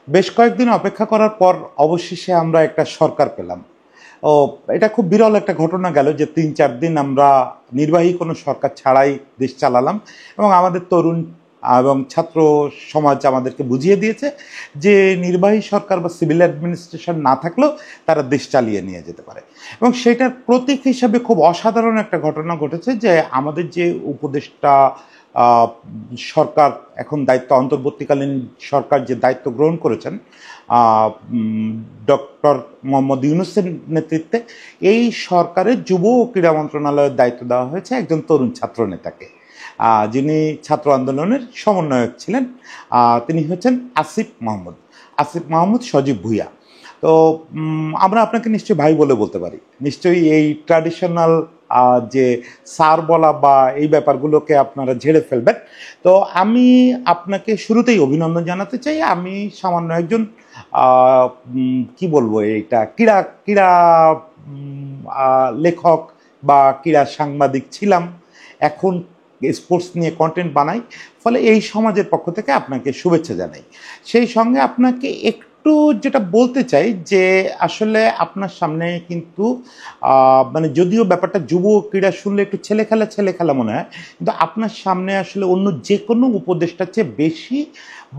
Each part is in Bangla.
বেশ কয়েকদিন অপেক্ষা করার পর অবশেষে আমরা একটা সরকার পেলাম। ও, এটা খুব বিরল একটা ঘটনা গেল যে ৩-৪ দিন আমরা নির্বাহী কোনো সরকার ছাড়াই দেশ চালালাম এবং আমাদের তরুণ এবং ছাত্র সমাজ আমাদেরকে বুঝিয়ে দিয়েছে যে নির্বাহী সরকার বা সিভিল অ্যাডমিনিস্ট্রেশন না থাকলেও তারা দেশ চালিয়ে নিয়ে যেতে পারে। এবং সেটার প্রতীক হিসাবে খুব অসাধারণ একটা ঘটনা ঘটেছে যে আমাদের যে উপদেষ্টা আহ, সরকার এখন দায়িত্ব, অন্তর্বর্তীকালীন সরকার যে দায়িত্ব গ্রহণ করেছেন ডক্টর মোহাম্মদ ইউনূসের নেতৃত্বে, এই সরকারের যুব ও ক্রীড়া মন্ত্রণালয়ের দায়িত্ব দেওয়া হয়েছে একজন তরুণ ছাত্র নেতাকে, যিনি ছাত্র আন্দোলনের সমন্বয়ক ছিলেন। তিনি হচ্ছেন আসিফ মাহমুদ সজীব ভুঁইয়া। তো আমরা আপনাকে নিশ্চয়ই ভাই বলে বলতে পারি, নিশ্চয়ই এই ট্র্যাডিশনাল যে স্যার বলা বা এই ব্যাপারগুলোকে আপনারা ঝেড়ে ফেলবেন। তো আমি আপনাকে শুরুতেই অভিনন্দন জানাতে চাই। আমি সামান্য একজন কি বলবো, এটা ক্রীড়া ক্রীড়া লেখক বা ক্রীড়া সাংবাদিক ছিলাম, এখন স্পোর্টস নিয়ে কন্টেন্ট বানাই। ফলে এই সমাজের পক্ষ থেকে আপনাকে শুভেচ্ছা জানাই। সেই সঙ্গে আপনাকে একটু যেটা বলতে চাই যে আসলে আপনার সামনে কিন্তু মানে যদিও ব্যাপারটা যুব ক্রীড়া শুনলে একটু ছেলে খেলা মনে হয়, কিন্তু আপনার সামনে আসলে অন্য যে কোনো উপদেষ্টার চেয়ে বেশি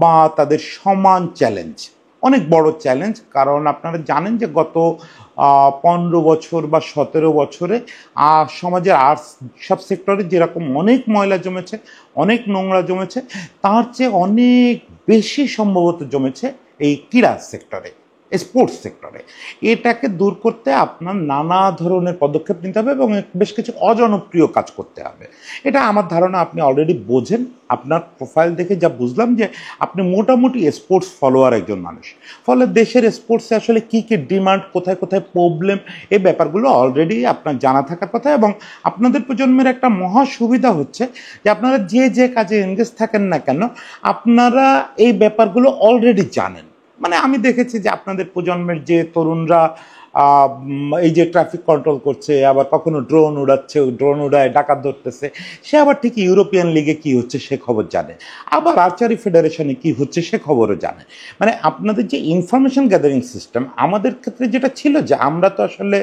বা তাদের সমান চ্যালেঞ্জ, অনেক বড় চ্যালেঞ্জ। কারণ আপনারা জানেন যে গত 15 বছর বা 17 বছরে সমাজের আর্টস সব সেক্টরে যেরকম অনেক ময়লা জমেছে, অনেক নোংরা জমেছে, তার চেয়ে অনেক বেশি সম্ভবত জমেছে এই ক্রীড়া সেক্টরে, স্পোর্টস সেক্টরে। এটাকে দূর করতে আপনার নানা ধরনের পদক্ষেপ নিতে হবে এবং বেশ কিছু অজনপ্রিয় কাজ করতে হবে। এটা আমার ধারণা আপনি অলরেডি বোঝেন। আপনার প্রোফাইল দেখে যা বুঝলাম যে আপনি মোটামুটি স্পোর্টস ফলোয়ার একজন মানুষ। ফলে দেশের স্পোর্টসে আসলে কী কী ডিমান্ড, কোথায় কোথায় প্রবলেম, এই ব্যাপারগুলো অলরেডি আপনার জানা থাকার কথা। এবং আপনাদের প্রজন্মের একটা মহা সুবিধা হচ্ছে যে আপনারা যে কাজে এনগেজ থাকেন না কেন, আপনারা এই ব্যাপারগুলো অলরেডি জানেন। মানে আমি দেখেছি যে আপনাদের প্রজন্মের যে তরুণরা এই যে ট্রাফিক কন্ট্রোল করছে, আবার কখনো ড্রোন উড়াচ্ছে, ড্রোন উড়ায় ডাকাত ধরতেছে, সে আবার ঠিক ইউরোপিয়ান লিগে কি হচ্ছে সে খবর জানে, আবার আর্চারি ফেডারেশনে কি হচ্ছে সে খবরও জানে। মানে আপনাদের যে ইনফরমেশন গ্যাদারিং সিস্টেম, আমাদের ক্ষেত্রে যেটা ছিল যে আমরা তো আসলে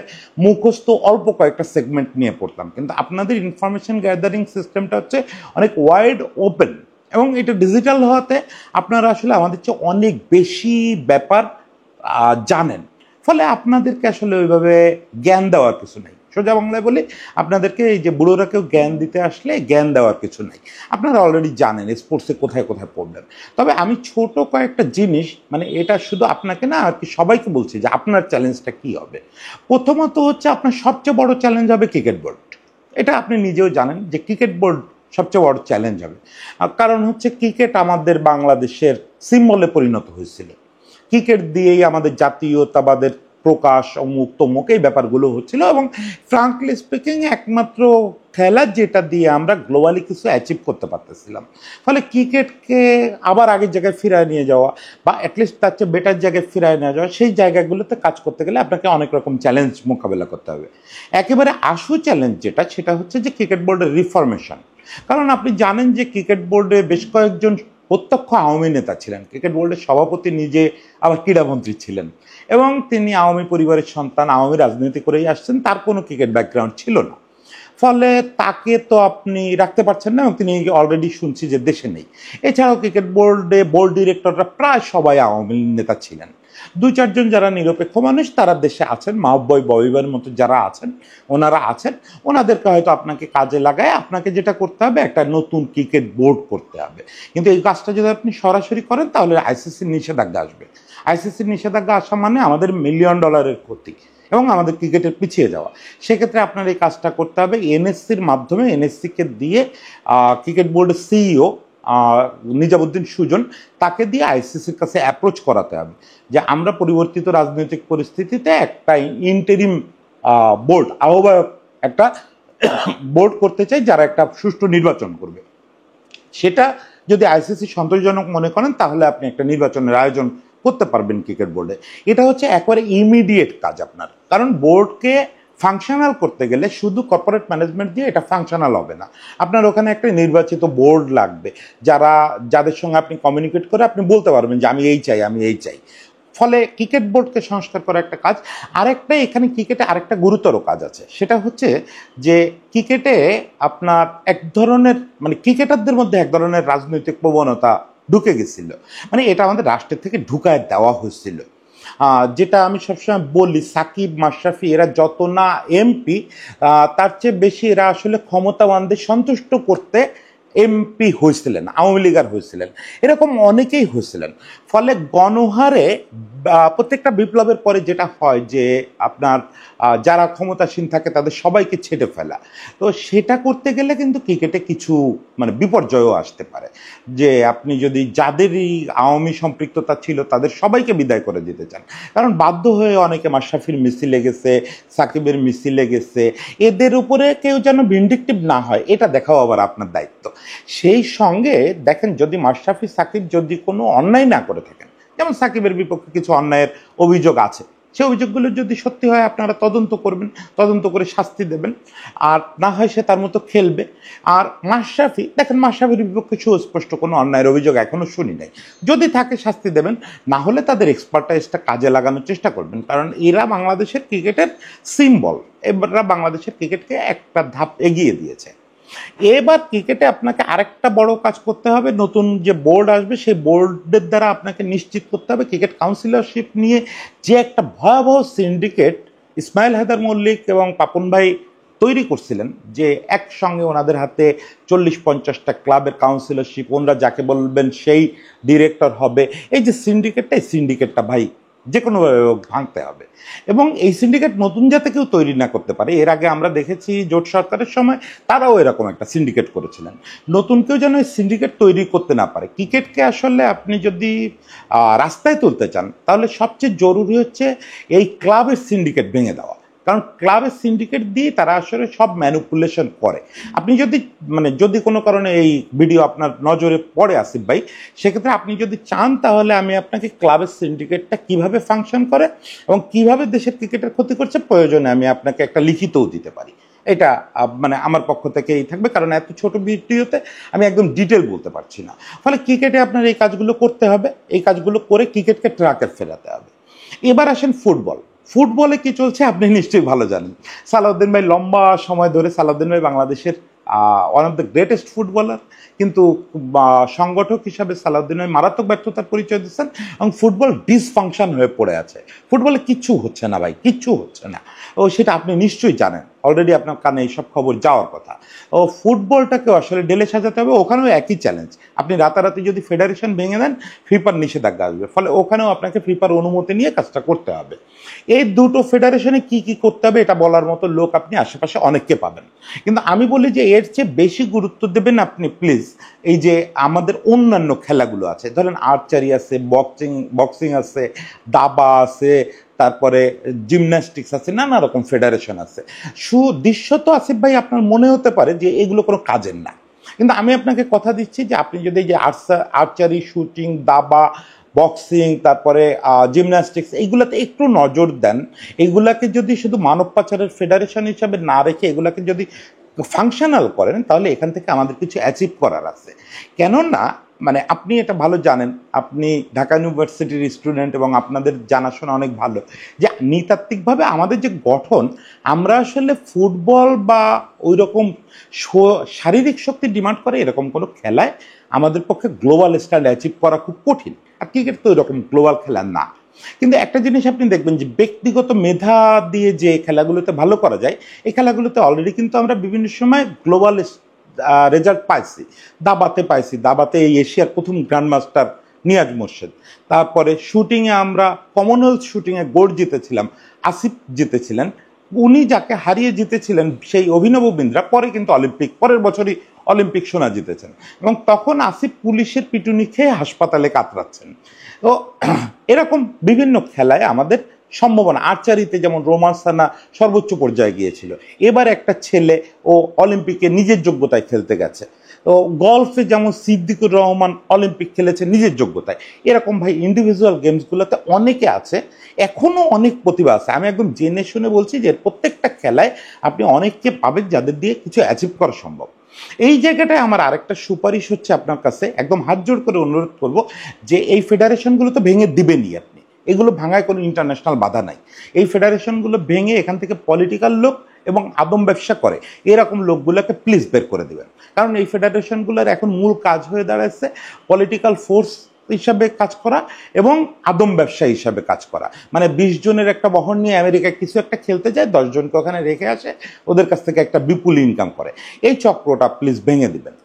মুখস্থ অল্প কয়েকটা সেগমেন্ট নিয়ে পড়তাম, কিন্তু আপনাদের ইনফরমেশন গ্যাদারিং সিস্টেমটা হচ্ছে অনেক ওয়াইড ওপেন এবং এটা ডিজিটাল হওয়াতে আপনারা আসলে আমাদের চেয়ে অনেক বেশি ব্যাপার জানেন। ফলে আপনাদেরকে আসলে ওইভাবে জ্ঞান দেওয়ার কিছু নেই। সোজা বাংলায় বলি, আপনাদেরকে এই যে বুড়োরা কেউ জ্ঞান দিতে আসলে জ্ঞান দেওয়ার কিছু নেই, আপনারা অলরেডি জানেন স্পোর্টসে কোথায় কোথায় পড়বেন। তবে আমি ছোট কয়েকটা জিনিস, মানে এটা শুধু আপনাকে না আর কি সবাইকে বলছি যে আপনার চ্যালেঞ্জটা কী হবে। প্রথমত হচ্ছে আপনার সবচেয়ে বড় চ্যালেঞ্জ হবে ক্রিকেট বোর্ড। এটা আপনি নিজেও জানেন যে ক্রিকেট বোর্ড সবচেয়ে বড় চ্যালেঞ্জ হবে। কারণ হচ্ছে ক্রিকেট আমাদের বাংলাদেশের সিম্বলে পরিণত হয়েছিল, ক্রিকেট দিয়েই আমাদের জাতীয়তাবাদের প্রকাশ, অমুক তমুক এই ব্যাপারগুলো হচ্ছিল। এবং ফ্রাঙ্কলি স্পিকিং একমাত্র খেলা যেটা দিয়ে আমরা গ্লোবালি কিছু অ্যাচিভ করতে পারতেছিলাম। ফলে ক্রিকেটকে আবার আগের জায়গায় ফিরায় নিয়ে যাওয়া বা অ্যাটলিস্ট তার চেয়ে বেটার জায়গায় ফিরায় নিয়ে যাওয়া, সেই জায়গাগুলোতে কাজ করতে গেলে আপনাকে অনেক রকম চ্যালেঞ্জ মোকাবেলা করতে হবে। একেবারে আশু চ্যালেঞ্জ যেটা, সেটা হচ্ছে যে ক্রিকেট বোর্ডের রিফরমেশন। কারণ আপনি জানেন যে ক্রিকেট বোর্ডে বেশ কয়েকজন প্রত্যক্ষ আওয়ামী নেতা ছিলেন। ক্রিকেট বোর্ডের সভাপতি নিজে আবার ক্রীড়ামন্ত্রী ছিলেন এবং তিনি আওয়ামী পরিবারের সন্তান, আওয়ামী রাজনীতি করেই আসছেন, তার কোনো ক্রিকেট ব্যাকগ্রাউন্ড ছিল না। ফলে তাকে তো আপনি রাখতে পারছেন না এবং তিনি অলরেডি শুনছি যে দেশে নেই। এছাড়াও ক্রিকেট বোর্ডে বোর্ড ডিরেক্টররা প্রায় সবাই আওয়ামী নেতা ছিলেন। 2-4 জন যারা নিরপেক্ষ মানুষ তারা দেশে আছেন, মাহবুব ববিবার মতো যারা আছেন ওনারা আছেন। ওনাদেরকে হয়তো আপনাকে কাজে লাগায় আপনাকে যেটা করতে হবে, একটা নতুন ক্রিকেট বোর্ড করতে হবে। কিন্তু এই কাজটা যদি আপনি সরাসরি করেন তাহলে আইসিসির নিষেধাজ্ঞা আসবে। আইসিসির নিষেধাজ্ঞা আসা মানে আমাদের $1 মিলিয়ন ক্ষতি এবং আমাদের ক্রিকেটের পিছিয়ে যাওয়া। সেক্ষেত্রে আপনার এই কাজটা করতে হবে এনএসসির মাধ্যমে। এনএসসিকে দিয়ে ক্রিকেট বোর্ডের সিইও নিজামুদ্দিন সুজন, তাকে দিয়ে আইসিসির কাছে অ্যাপ্রোচ করাতে হবে যে আমরা পরিবর্তিত রাজনৈতিক পরিস্থিতিতে একটা ইন্টারিম বোর্ড, আহ্বায়ক একটা বোর্ড করতে চাই যারা একটা সুষ্ঠু নির্বাচন করবে। সেটা যদি আইসিসি সন্তোষজনক মনে করেন তাহলে আপনি একটা নির্বাচনের আয়োজন করতে পারবেন ক্রিকেট বোর্ডে। এটা হচ্ছে একেবারে ইমিডিয়েট কাজ আপনার, কারণ বোর্ডকে ফাংশনাল করতে গেলে শুধু কর্পোরেট ম্যানেজমেন্ট দিয়ে এটা ফাংশনাল হবে না, আপনার ওখানে একটা নির্বাচিত বোর্ড লাগবে যাদের সঙ্গে আপনি কমিউনিকেট করে আপনি বলতে পারবেন যে আমি এই চাই, আমি এই চাই। ফলে ক্রিকেট বোর্ডকে সংস্কার করা একটা কাজ। আরেকটা এখানে ক্রিকেটে আরেকটা গুরুতর কাজ আছে, সেটা হচ্ছে যে ক্রিকেটে আপনার এক ধরনের মানে ক্রিকেটারদের মধ্যে এক ধরনের রাজনৈতিক প্রবণতা ঢুকে গেছিল, মানে এটা আমাদের রাষ্ট্রের থেকে ঢুকায় দেওয়া হয়েছিল। যেটা আমি সবসময় বলি, সাকিব মাশরাফি এরা যত না এমপি, তার চেয়ে বেশি এরা আসলে ক্ষমতাবানদের সন্তুষ্ট করতে এমপি হয়েছিলেন, আওয়ামী লীগার হয়েছিলেন, এরকম অনেকেই হয়েছিলেন। ফলে গণহারে প্রত্যেকটা বিপ্লবের পরে যেটা হয় যে আপনার যারা ক্ষমতাসীন থাকে তাদের সবাইকে ছেটে ফেলা, তো সেটা করতে গেলে কিন্তু ক্রিকেটে কিছু মানে বিপর্যয়ও আসতে পারে। যে আপনি যদি যাদেরই আওয়ামী সম্পৃক্ততা ছিল তাদের সবাইকে বিদায় করে দিতে চান, কারণ বাধ্য হয়ে অনেকে মাশরাফির মিছিলে গেছে, সাকিবের মিছিলে গেছে, এদের উপরে কেউ যেন ভিন্ডিকটিভ না হয় এটা দেখাও আবার আপনার দায়িত্ব। সেই সঙ্গে দেখেন, যদি মাশরাফি সাকিব যদি কোনো অন্যায় না করে থাকেন, যেমন সাকিবের বিপক্ষে কিছু অন্যায়ের অভিযোগ আছে, সে অভিযোগগুলো যদি সত্যি হয় আপনারা তদন্ত করবেন, তদন্ত করে শাস্তি দেবেন, আর না হয় সে তার মতো খেলবে। আর মাশরাফি দেখেন, মাশরাফির বিপক্ষে সুস্পষ্ট কোনো অন্যায়ের অভিযোগ এখনো শুনি নাই, যদি থাকে শাস্তি দেবেন, না হলে তাদের এক্সপার্টাইজটা কাজে লাগানোর চেষ্টা করবেন, কারণ এরা বাংলাদেশের ক্রিকেটের সিম্বল, এরা বাংলাদেশের ক্রিকেটকে একটা ধাপ এগিয়ে দিয়েছে। এবার ক্রিকেটে আপনাকে আরেকটা বড় কাজ করতে হবে, নতুন যে বোর্ড আসবে সেই বোর্ডের দ্বারা আপনাকে নিশ্চিত করতে হবে ক্রিকেট কাউন্সিলরশিপ নিয়ে যে একটা ভয়াবহ সিন্ডিকেট ইসমাইল হায়দার মল্লিক এবং পাপন ভাই তৈরি করছিলেন, যে একসঙ্গে ওনাদের হাতে 40-50টা ক্লাবের কাউন্সিলরশিপ, ওনারা যাকে বলবেন সেই ডিরেক্টর হবে, এই যে সিন্ডিকেটটা ভাই যে কোনোভাবে ভাঙতে হবে। এবং এই সিন্ডিকেট নতুন যাতে কেউ তৈরি না করতে পারে, এর আগে আমরা দেখেছি জোট সরকারের সময় তারাও এরকম একটা সিন্ডিকেট করেছিলেন, নতুন কেউ যেন এই সিন্ডিকেট তৈরি করতে না পারে। ক্রিকেটকে আসলে আপনি যদি রাস্তায় তুলতে চান তাহলে সবচেয়ে জরুরি হচ্ছে এই ক্লাবের সিন্ডিকেট ভেঙে দেওয়া, কারণ ক্লাবের সিন্ডিকেট দিয়ে তারা আসলে সব ম্যানিপুলেশন করে। আপনি যদি কোনো কারণে এই ভিডিও আপনার নজরে পড়ে আসিফ ভাই, সেক্ষেত্রে আপনি যদি চান তাহলে আমি আপনাকে ক্লাবের সিন্ডিকেটটা কিভাবে ফাংশন করে এবং কিভাবে দেশের ক্রিকেটের ক্ষতি করছে প্রয়োজনে আমি আপনাকে একটা লিখিতও দিতে পারি। এটা মানে আমার পক্ষ থেকেই থাকবে, কারণ এত ছোট ভিডিওতে আমি একদম ডিটেল বলতে পারছি না। ফলে ক্রিকেটে আপনার এই কাজগুলো করতে হবে, এই কাজগুলো করে ক্রিকেটকে ট্র্যাকে ফেরাতে হবে। এবার আসেন ফুটবলে কি চলছে আপনি নিশ্চয়ই ভালো জানেন। সালাউদ্দিন ভাই লম্বা সময় ধরে, সালাউদ্দিন ভাই বাংলাদেশের one of the greatest footballer, কিন্তু সংগঠক হিসাবে সালাউদ্দিন ভাই মারাত্মক ব্যর্থতার পরিচয় দিচ্ছেন এবং ফুটবল ডিসফাংশন হয়ে পড়ে আছে। ফুটবলে কিচ্ছু হচ্ছে না ভাই, কিচ্ছু হচ্ছে না, ও সেটা আপনি নিশ্চয়ই জানেন, অলরেডি আপনার কানে এইসব খবর যাওয়ার কথা। ও ফুটবলটাকেও আসলে ঢেলে সাজাতে হবে, ওখানেও একই চ্যালেঞ্জ। আপনি রাতারাতি যদি ফেডারেশন ভেঙে দেন, ফিফার নিষেধাজ্ঞা আসবে, ফলে ওখানেও আপনাকে ফিফার অনুমতি নিয়ে কাজটা করতে হবে। এই দুটো ফেডারেশনে কি কি করতে হবে এটা বলার মতো লোক আপনি আশেপাশে অনেককে পাবেন, কিন্তু আমি বলি যে এর চেয়ে বেশি গুরুত্ব দেবেন আপনি প্লিজ এই যে আমাদের অন্যান্য খেলাগুলো আছে, ধরেন আর্চারি আছে, বক্সিং আছে, দাবা আছে, তারপরে জিমন্যাস্টিক্স আছে, নানা রকম ফেডারেশন আছে। সুদৃশ্যত আসিফ ভাই আপনার মনে হতে পারে যে এগুলো কোনো কাজের না, কিন্তু আমি আপনাকে কথা দিচ্ছি যে আপনি যদি এই যে আর্চারি, শুটিং, দাবা, বক্সিং, তারপরে জিমন্যাস্টিক্স, এইগুলাতে একটু নজর দেন, এগুলাকে যদি শুধু মানব পাচারের ফেডারেশন হিসাবে না রেখে এগুলাকে যদি ফাংশনাল করেন, তাহলে এখান থেকে আমাদের কিছু অ্যাচিভ করার আছে। কেননা মানে আপনি এটা ভালো জানেন, আপনি ঢাকা ইউনিভার্সিটির স্টুডেন্ট এবং আপনাদের জানাশোনা অনেক ভালো যে নৃতাত্ত্বিকভাবে আমাদের যে গঠন, আমরা আসলে ফুটবল বা ওই রকম শারীরিক শক্তি ডিমান্ড করে এরকম কোনো খেলায় আমাদের পক্ষে গ্লোবাল স্ট্যান্ড অ্যাচিভ করা খুব কঠিন, আর ক্রিকেট তো এরকম গ্লোবাল খেলা না। কিন্তু একটা জিনিস আপনি দেখবেন যে ব্যক্তিগত মেধা দিয়ে যে খেলাগুলোতে ভালো করা যায়, এই খেলাগুলোতে অলরেডি কিন্তু আমরা বিভিন্ন সময় গ্লোবাল রেজাল্ট পাইছি। দাবাতে এই এশিয়ার প্রথম গ্র্যান্ডমাস্টার নিয়াজ মোর্শেদ, তারপরে শুটিংয়ে আমরা কমনওয়েলথ শুটিংয়ে গোল্ড জিতেছিলাম, আসিফ জিতেছিলেন, উনি যাকে হারিয়ে জিতেছিলেন সেই অভিনব বিন্দ্রা পরে কিন্তু পরের বছরই অলিম্পিক সোনা জিতেছেন, এবং তখন আসিফ পুলিশের পিটুনি খেয়ে হাসপাতালে কাতরাচ্ছেন। তো এরকম বিভিন্ন খেলায় আমাদের সম্ভাবনা, আর্চারিতে যেমন রোমান সানা সর্বোচ্চ পর্যায়ে গিয়েছিল, এবার একটা ছেলে ও অলিম্পিকে নিজের যোগ্যতায় খেলতে গেছে। তো গলফে যেমন সিদ্দিকুর রহমান অলিম্পিক খেলেছে নিজের যোগ্যতায়, এরকম ভাই ইন্ডিভিজুয়াল গেমসগুলোতে অনেকে আছে, এখনও অনেক প্রতিভা আছে। আমি একদম জেনে শুনে বলছি যে প্রত্যেকটা খেলায় আপনি অনেককে পাবেন যাদের দিয়ে কিছু অ্যাচিভ করা সম্ভব। এই জায়গাটায় আমার আরেকটা সুপারিশ হচ্ছে আপনার কাছে, একদম হাত জোড় করে অনুরোধ করব যে এই ফেডারেশনগুলো তো ভেঙে দিবেনই আপনি, এগুলো ভাঙায় কোনো ইন্টারন্যাশনাল বাধা নাই। এই ফেডারেশনগুলো ভেঙে এখান থেকে পলিটিক্যাল লোক এবং আদম ব্যবসা করে এরকম লোকগুলোকে প্লিজ বের করে দেবেন। কারণ এই ফেডারেশনগুলোর এখন মূল কাজ হয়ে দাঁড়াচ্ছে পলিটিক্যাল ফোর্স হিসাবে কাজ করা এবং আদম ব্যবসা হিসাবে কাজ করা। মানে 20 জনের একটা বহর নিয়ে আমেরিকায় কিছু একটা খেলতে যায়, 10 জনকে ওখানে রেখে আসে, ওদের কাছ থেকে একটা বিপুল ইনকাম করে। এই চক্রটা প্লিজ ভেঙে দিবেন।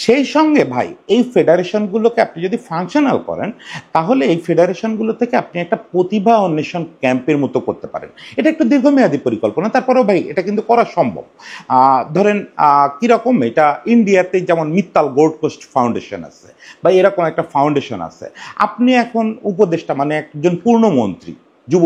সেই সঙ্গে ভাই এই ফেডারেশনগুলোকে আপনি যদি ফাংশনাল করেন, তাহলে এই ফেডারেশনগুলো থেকে আপনি একটা প্রতিভা অন্বেষণ ক্যাম্পের মতো করতে পারেন। এটা একটু দীর্ঘমেয়াদী পরিকল্পনা, তারপরেও ভাই এটা কিন্তু করা সম্ভব। ধরেন কীরকম, এটা ইন্ডিয়াতে যেমন মিত্তাল গোল্ড কোস্ট ফাউন্ডেশন আছে বা এরকম একটা ফাউন্ডেশন আছে। আপনি এখন উপদেষ্টা, মানে একজন পূর্ণমন্ত্রী, যুব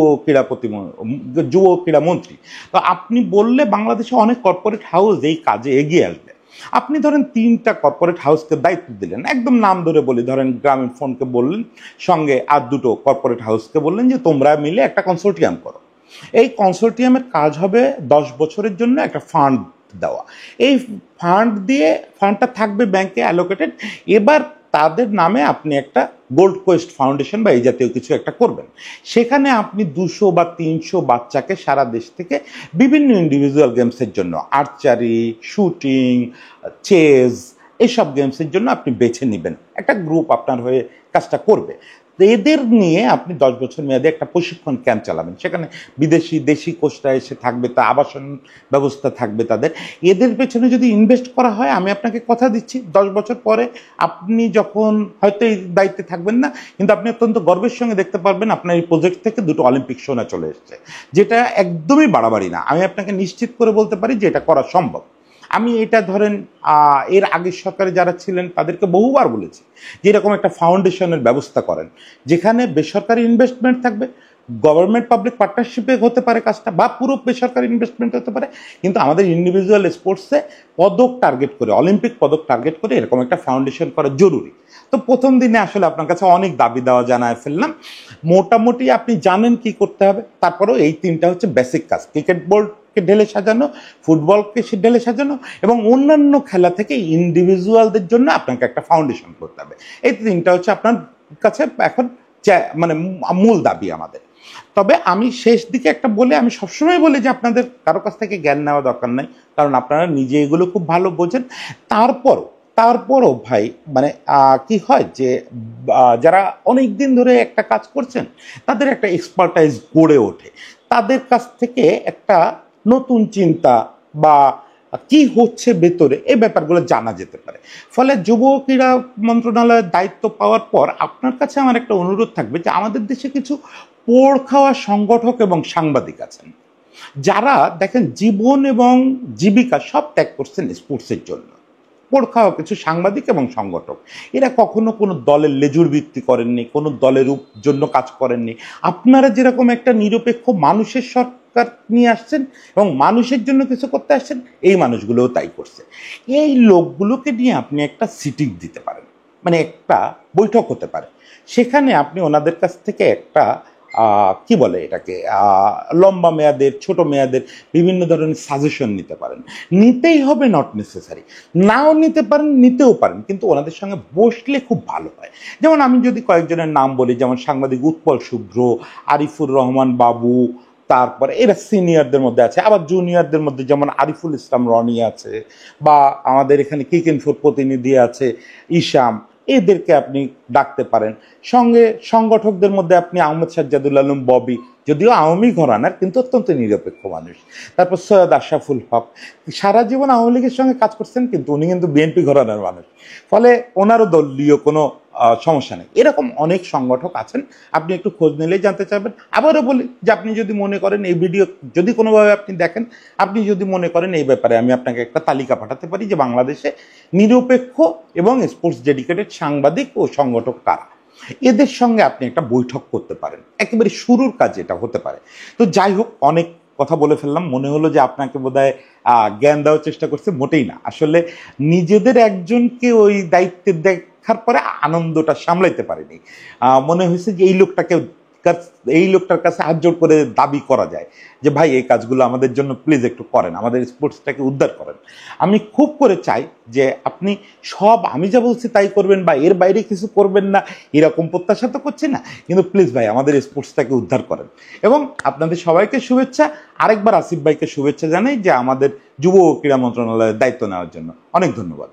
ক্রীড়া মন্ত্রী, তো আপনি বললে বাংলাদেশে অনেক কর্পোরেট হাউস এই কাজে এগিয়ে আসবে। আপনি ধরেন 3টা কর্পোরেট হাউসকে দায়িত্ব দিলেন, একদম নাম ধরে বলি, ধরেন গ্রামীণ ফোনকে বললেন, সঙ্গে আর 2টো কর্পোরেট হাউসকে বললেন যে তোমরা মিলে একটা কনসোর্টিয়াম করো। এই কনসোর্টিয়ামের কাজ হবে 10 বছরের জন্য একটা ফান্ড দেওয়া। এই ফান্ডটা থাকবে ব্যাংকে অ্যালোকেটেড। এবার তাদের নামে আপনি একটা গোল্ড কোয়েস্ট ফাউন্ডেশন বা এই জাতীয় কিছু একটা করবেন। সেখানে আপনি 200 বা 300 বাচ্চাকে সারা দেশ থেকে বিভিন্ন ইন্ডিভিজুয়াল গেমসের জন্য, আর্চারি, শুটিং, চেস, এইসব গেমসের জন্য আপনি বেছে নেবেন। একটা গ্রুপ আপনার হয়ে কাজটা করবে। এদের নিয়ে আপনি 10 বছর মেয়াদে একটা প্রশিক্ষণ ক্যাম্প চালাবেন। সেখানে বিদেশি দেশি কোচরা এসে থাকবে, তা আবাসন ব্যবস্থা থাকবে তাদের। এদের পেছনে যদি ইনভেস্ট করা হয়, আমি আপনাকে কথা দিচ্ছি 10 বছর পরে আপনি যখন হয়তো এই দায়িত্বে থাকবেন না, কিন্তু আপনি অত্যন্ত গর্বের সঙ্গে দেখতে পারবেন আপনার এই প্রজেক্ট থেকে 2টো অলিম্পিক সোনা চলে এসছে, যেটা একদমই বাড়াবাড়ি না। আমি আপনাকে নিশ্চিত করে বলতে পারি যে এটা করা সম্ভব। আমি এটা ধরেন এর আগের সরকারে যারা ছিলেন তাদেরকে বহুবার বলেছি যে এরকম একটা ফাউন্ডেশনের ব্যবস্থা করেন, যেখানে বেসরকারি ইনভেস্টমেন্ট থাকবে, গভর্নমেন্ট পাবলিক পার্টনারশিপে হতে পারে কাজটা, বা পুরো বেসরকারি ইনভেস্টমেন্ট হতে পারে। কিন্তু আমাদের ইন্ডিভিজুয়াল স্পোর্টসে পদক টার্গেট করে, অলিম্পিক পদক টার্গেট করে এরকম একটা ফাউন্ডেশন করা জরুরি। তো প্রথম দিনে আসলে আপনার কাছে অনেক দাবি দেওয়া জানায় ফেললাম, মোটামুটি আপনি জানেন কি করতে হবে। তারপরেও এই 3টা হচ্ছে বেসিক কাজ: ক্রিকেট বোর্ডকে ঢেলে সাজানো, ফুটবলকে ঢেলে সাজানো, এবং অন্যান্য খেলা থেকে ইন্ডিভিজুয়ালদের জন্য আপনাকে একটা ফাউন্ডেশন করতে হবে। এই 3টা হচ্ছে আপনার কাছে এখন মানে মূল দাবি আমাদের। তবে আমি শেষ দিকে একটা বলে, আমি সবসময় বলি যে আপনাদের কারো কাছ থেকে জ্ঞান নেওয়া দরকার নাই, কারণ আপনারা নিজে এগুলো খুব ভালো বোঝেন। তারপরও ভাই, মানে কি হয় যে যারা অনেক দিন ধরে একটা কাজ করছেন, তাদের একটা এক্সপার্টাইজ গড়ে ওঠে, তাদের কাছ থেকে একটা নতুন চিন্তা বা কি হচ্ছে ভেতরে এই ব্যাপারগুলো জানা যেতে পারে। ফলে যুব ক্রীড়া মন্ত্রণালয়ের দায়িত্ব পাওয়ার পর আপনার কাছে আমার একটা অনুরোধ থাকবে যে আমাদের দেশে কিছু পোড় খাওয়া সংগঠক এবং সাংবাদিক আছেন, যারা দেখেন জীবন এবং জীবিকা সব ত্যাগ করছেন স্পোর্টসের জন্য। পোড় খাওয়া কিছু সাংবাদিক এবং সংগঠক, এরা কখনো কোনো দলের লেজুর ভিত্তি করেননি, কোনো দলের জন্য কাজ করেননি। আপনারা যেরকম একটা নিরপেক্ষ মানুষের সরকার নিয়ে আসছেন এবং মানুষের জন্য কিছু করতে আসছেন, এই মানুষগুলোও তাই করছে। এই লোকগুলোকে নিয়ে আপনি একটা সিটিং দিতে পারেন, মানে একটা বৈঠক হতে পারে। সেখানে আপনি ওনাদের কাছ থেকে একটা কি বলে এটাকে, লম্বা মেয়াদের, ছোট মেয়াদের বিভিন্ন ধরনের সাজেশন নিতে পারেন। নিতেই হবে, নট নেসেসারি নাও নিতে পারেন, নিতেও পারেন, কিন্তু ওনাদের সঙ্গে বসলে খুব ভালো হয়। যেমন আমি যদি কয়েকজনের নাম বলি, যেমন সাংবাদিক উৎপল শুভ্র, আরিফুর রহমান বাবু, তারপরে এরা সিনিয়রদের মধ্যে আছে। আবার জুনিয়রদের মধ্যে যেমন আরিফুল ইসলাম রনি আছে, বা আমাদের এখানে কিকেনফোর প্রতিনিধি আছে ইসাম, এদেরকে আপনি ডাকতে পারেন। সঙ্গে সংগঠকদের মধ্যে আপনি আহমেদ সাজ্জাদুল আলম ববি, যদিও আওয়ামী ঘরানার কিন্তু অত্যন্ত নিরপেক্ষ মানুষ। তারপর সৈয়দ আশরাফুল হক, সারা জীবন আওয়ামী লীগের সঙ্গে কাজ করছেন, কিন্তু উনি কিন্তু বিএনপি ঘরানার মানুষ, ফলে ওনারও দলীয় কোনো সমস্যা নেই। এরকম অনেক সংগঠক আছেন, আপনি একটু খোঁজ নিলেই জানতে চাইবেন। আবারও বলি যে আপনি যদি মনে করেন এই ভিডিও যদি কোনোভাবে আপনি দেখেন, আপনি যদি মনে করেন এই ব্যাপারে আমি আপনাকে একটা তালিকা পাঠাতে পারি যে বাংলাদেশে নিরপেক্ষ এবং স্পোর্টস ডেডিকেটেড সাংবাদিক ও সংগঠক কারা, এদের সঙ্গে আপনি একটা বৈঠক করতে পারেন। একেবারে শুরুর কাজ এটা হতে পারে। তো যাই হোক, অনেক কথা বলে ফেললাম, মনে হলো যে আপনাকে বোধহয় জ্ঞান দেওয়ার চেষ্টা করছে, মোটেই না। আসলে নিজেদের একজনকে ওই দায়িত্বে দেখার পরে আনন্দটা সামলাইতে পারিনি। মনে হয়েছে যে এই লোকটার কাছে হাত জোড় করে দাবি করা যায় যে ভাই এই কাজগুলো আমাদের জন্য প্লিজ একটু করেন, আমাদের স্পোর্টসটাকে উদ্ধার করেন। আমি খুব করে চাই যে আপনি সব আমি যা বলছি তাই করবেন বা এর বাইরে কিছু করবেন না, এরকম প্রত্যাশা তো করছি না, কিন্তু প্লিজ ভাই আমাদের স্পোর্টসটাকে উদ্ধার করেন। এবং আপনাদের সবাইকে শুভেচ্ছা, আরেকবার আসিফ ভাইকে শুভেচ্ছা জানাই যে আমাদের যুব ও ক্রীড়া মন্ত্রণালয়ের দায়িত্ব নেওয়ার জন্য। অনেক ধন্যবাদ।